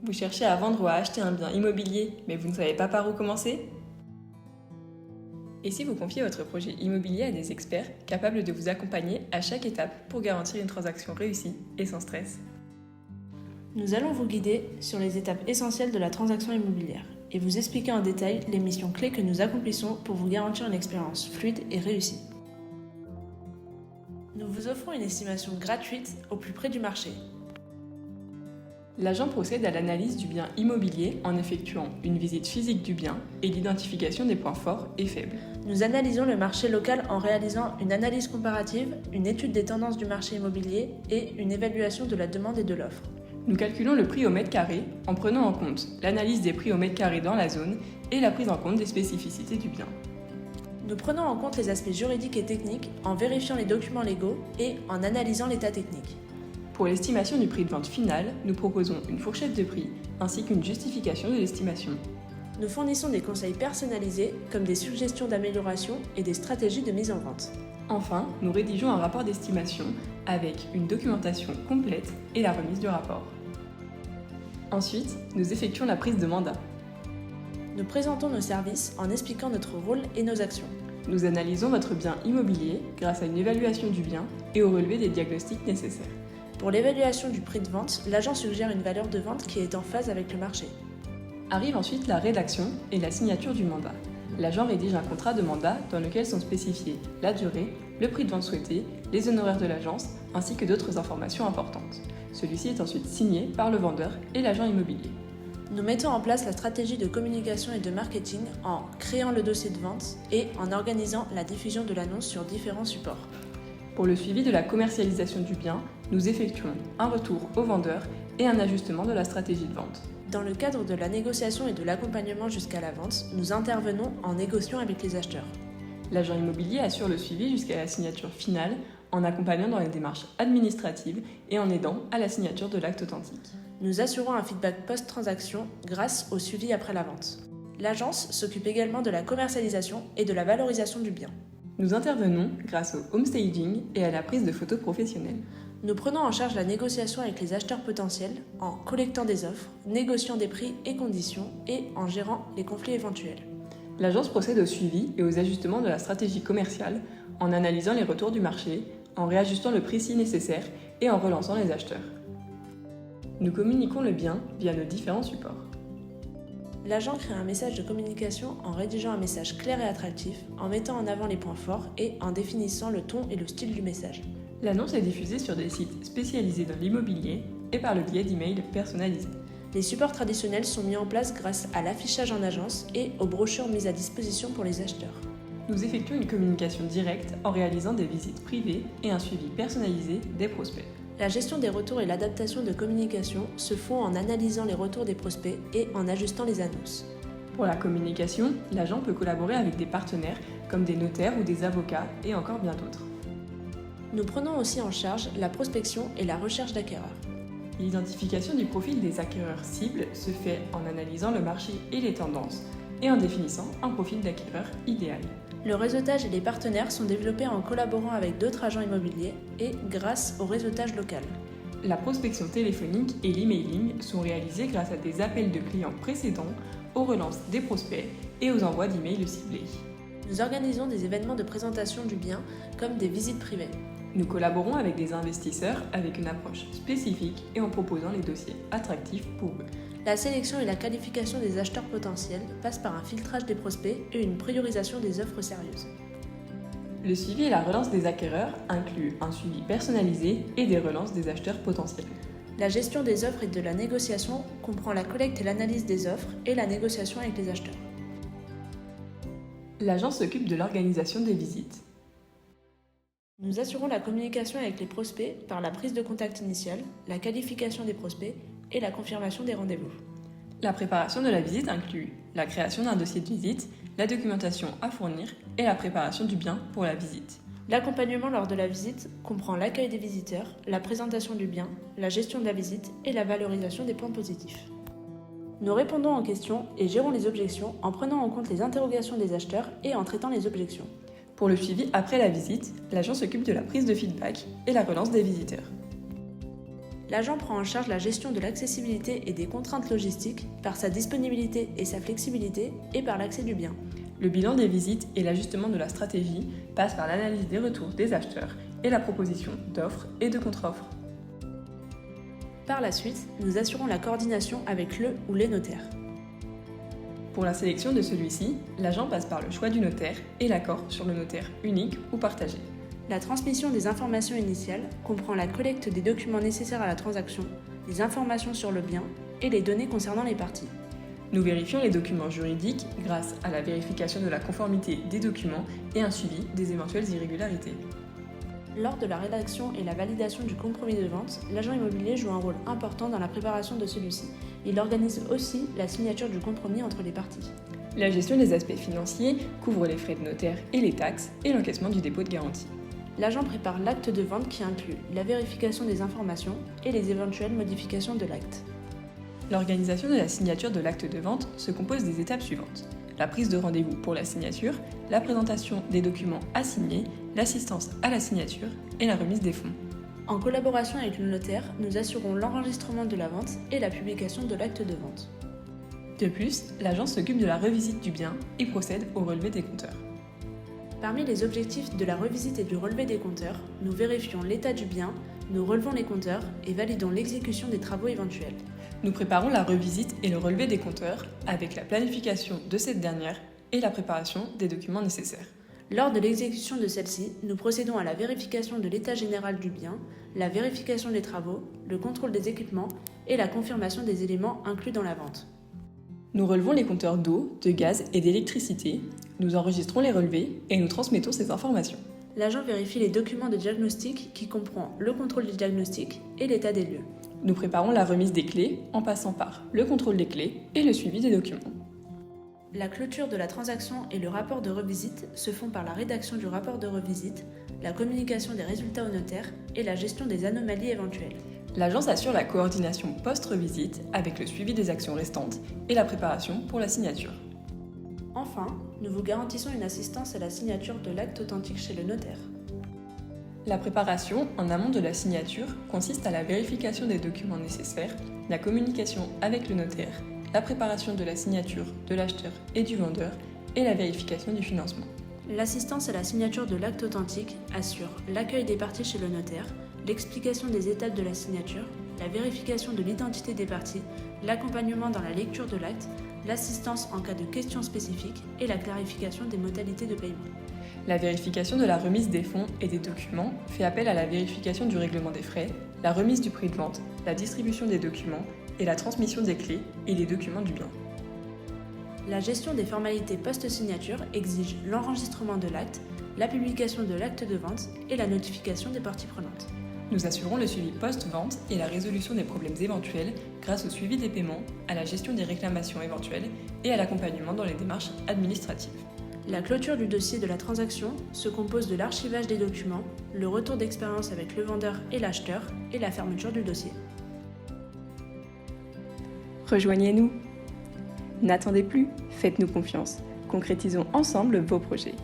Vous cherchez à vendre ou à acheter un bien immobilier, mais vous ne savez pas par où commencer? Et si vous confiez votre projet immobilier à des experts capables de vous accompagner à chaque étape pour garantir une transaction réussie et sans stress? Nous allons vous guider sur les étapes essentielles de la transaction immobilière et vous expliquer en détail les missions clés que nous accomplissons pour vous garantir une expérience fluide et réussie. Nous vous offrons une estimation gratuite au plus près du marché. L'agent procède à l'analyse du bien immobilier en effectuant une visite physique du bien et l'identification des points forts et faibles. Nous analysons le marché local en réalisant une analyse comparative, une étude des tendances du marché immobilier et une évaluation de la demande et de l'offre. Nous calculons le prix au mètre carré en prenant en compte l'analyse des prix au mètre carré dans la zone et la prise en compte des spécificités du bien. Nous prenons en compte les aspects juridiques et techniques en vérifiant les documents légaux et en analysant l'état technique. Pour l'estimation du prix de vente final, nous proposons une fourchette de prix ainsi qu'une justification de l'estimation. Nous fournissons des conseils personnalisés comme des suggestions d'amélioration et des stratégies de mise en vente. Enfin, nous rédigeons un rapport d'estimation avec une documentation complète et la remise du rapport. Ensuite, nous effectuons la prise de mandat. Nous présentons nos services en expliquant notre rôle et nos actions. Nous analysons votre bien immobilier grâce à une évaluation du bien et au relevé des diagnostics nécessaires. Pour l'évaluation du prix de vente, l'agent suggère une valeur de vente qui est en phase avec le marché. Arrive ensuite la rédaction et la signature du mandat. L'agent rédige un contrat de mandat dans lequel sont spécifiés la durée, le prix de vente souhaité, les honoraires de l'agence, ainsi que d'autres informations importantes. Celui-ci est ensuite signé par le vendeur et l'agent immobilier. Nous mettons en place la stratégie de communication et de marketing en créant le dossier de vente et en organisant la diffusion de l'annonce sur différents supports. Pour le suivi de la commercialisation du bien, nous effectuons un retour au vendeur et un ajustement de la stratégie de vente. Dans le cadre de la négociation et de l'accompagnement jusqu'à la vente, nous intervenons en négociant avec les acheteurs. L'agent immobilier assure le suivi jusqu'à la signature finale en accompagnant dans les démarches administratives et en aidant à la signature de l'acte authentique. Nous assurons un feedback post-transaction grâce au suivi après la vente. L'agence s'occupe également de la commercialisation et de la valorisation du bien. Nous intervenons grâce au homestaging et à la prise de photos professionnelles. Nous prenons en charge la négociation avec les acheteurs potentiels en collectant des offres, négociant des prix et conditions et en gérant les conflits éventuels. L'agence procède au suivi et aux ajustements de la stratégie commerciale en analysant les retours du marché, en réajustant le prix si nécessaire et en relançant les acheteurs. Nous communiquons le bien via nos différents supports. L'agent crée un message de communication en rédigeant un message clair et attractif, en mettant en avant les points forts et en définissant le ton et le style du message. L'annonce est diffusée sur des sites spécialisés dans l'immobilier et par le biais d'emails personnalisés. Les supports traditionnels sont mis en place grâce à l'affichage en agence et aux brochures mises à disposition pour les acheteurs. Nous effectuons une communication directe en réalisant des visites privées et un suivi personnalisé des prospects. La gestion des retours et l'adaptation de communication se font en analysant les retours des prospects et en ajustant les annonces. Pour la communication, l'agent peut collaborer avec des partenaires comme des notaires ou des avocats et encore bien d'autres. Nous prenons aussi en charge la prospection et la recherche d'acquéreurs. L'identification du profil des acquéreurs cibles se fait en analysant le marché et les tendances et en définissant un profil d'acquéreur idéal. Le réseautage et les partenaires sont développés en collaborant avec d'autres agents immobiliers et grâce au réseautage local. La prospection téléphonique et l'emailing sont réalisés grâce à des appels de clients précédents, aux relances des prospects et aux envois d'emails ciblés. Nous organisons des événements de présentation du bien comme des visites privées. Nous collaborons avec des investisseurs avec une approche spécifique et en proposant les dossiers attractifs pour eux. La sélection et la qualification des acheteurs potentiels passent par un filtrage des prospects et une priorisation des offres sérieuses. Le suivi et la relance des acquéreurs incluent un suivi personnalisé et des relances des acheteurs potentiels. La gestion des offres et de la négociation comprend la collecte et l'analyse des offres et la négociation avec les acheteurs. L'agence s'occupe de l'organisation des visites. Nous assurons la communication avec les prospects par la prise de contact initiale, la qualification des prospects et la confirmation des rendez-vous. La préparation de la visite inclut la création d'un dossier de visite, la documentation à fournir et la préparation du bien pour la visite. L'accompagnement lors de la visite comprend l'accueil des visiteurs, la présentation du bien, la gestion de la visite et la valorisation des points positifs. Nous répondons aux questions et gérons les objections en prenant en compte les interrogations des acheteurs et en traitant les objections. Pour le suivi après la visite, l'agent s'occupe de la prise de feedback et la relance des visiteurs. L'agent prend en charge la gestion de l'accessibilité et des contraintes logistiques par sa disponibilité et sa flexibilité et par l'accès du bien. Le bilan des visites et l'ajustement de la stratégie passent par l'analyse des retours des acheteurs et la proposition d'offres et de contre-offres. Par la suite, nous assurons la coordination avec le ou les notaires. Pour la sélection de celui-ci, l'agent passe par le choix du notaire et l'accord sur le notaire unique ou partagé. La transmission des informations initiales comprend la collecte des documents nécessaires à la transaction, les informations sur le bien et les données concernant les parties. Nous vérifions les documents juridiques grâce à la vérification de la conformité des documents et un suivi des éventuelles irrégularités. Lors de la rédaction et la validation du compromis de vente, l'agent immobilier joue un rôle important dans la préparation de celui-ci. Il organise aussi la signature du compromis entre les parties. La gestion des aspects financiers couvre les frais de notaire et les taxes et l'encaissement du dépôt de garantie. L'agent prépare l'acte de vente qui inclut la vérification des informations et les éventuelles modifications de l'acte. L'organisation de la signature de l'acte de vente se compose des étapes suivantes. La prise de rendez-vous pour la signature, la présentation des documents à signer, l'assistance à la signature et la remise des fonds. En collaboration avec le notaire, nous assurons l'enregistrement de la vente et la publication de l'acte de vente. De plus, l'agent s'occupe de la revisite du bien et procède au relevé des compteurs. Parmi les objectifs de la revisite et du relevé des compteurs, nous vérifions l'état du bien, nous relevons les compteurs et validons l'exécution des travaux éventuels. Nous préparons la revisite et le relevé des compteurs avec la planification de cette dernière et la préparation des documents nécessaires. Lors de l'exécution de celle-ci, nous procédons à la vérification de l'état général du bien, la vérification des travaux, le contrôle des équipements et la confirmation des éléments inclus dans la vente. Nous relevons les compteurs d'eau, de gaz et d'électricité, nous enregistrons les relevés et nous transmettons ces informations. L'agent vérifie les documents de diagnostic qui comprend le contrôle du diagnostic et l'état des lieux. Nous préparons la remise des clés en passant par le contrôle des clés et le suivi des documents. La clôture de la transaction et le rapport de revisite se font par la rédaction du rapport de revisite, la communication des résultats au notaire et la gestion des anomalies éventuelles. L'agence assure la coordination post-revisite avec le suivi des actions restantes et la préparation pour la signature. Enfin, nous vous garantissons une assistance à la signature de l'acte authentique chez le notaire. La préparation en amont de la signature consiste à la vérification des documents nécessaires, la communication avec le notaire, la préparation de la signature de l'acheteur et du vendeur et la vérification du financement. L'assistance à la signature de l'acte authentique assure l'accueil des parties chez le notaire, l'explication des étapes de la signature, la vérification de l'identité des parties, l'accompagnement dans la lecture de l'acte, l'assistance en cas de questions spécifiques et la clarification des modalités de paiement. La vérification de la remise des fonds et des documents fait appel à la vérification du règlement des frais, la remise du prix de vente, la distribution des documents et la transmission des clés et des documents du bien. La gestion des formalités post-signature exige l'enregistrement de l'acte, la publication de l'acte de vente et la notification des parties prenantes. Nous assurons le suivi post-vente et la résolution des problèmes éventuels grâce au suivi des paiements, à la gestion des réclamations éventuelles et à l'accompagnement dans les démarches administratives. La clôture du dossier de la transaction se compose de l'archivage des documents, le retour d'expérience avec le vendeur et l'acheteur et la fermeture du dossier. Rejoignez-nous. N'attendez plus, faites-nous confiance. Concrétisons ensemble vos projets.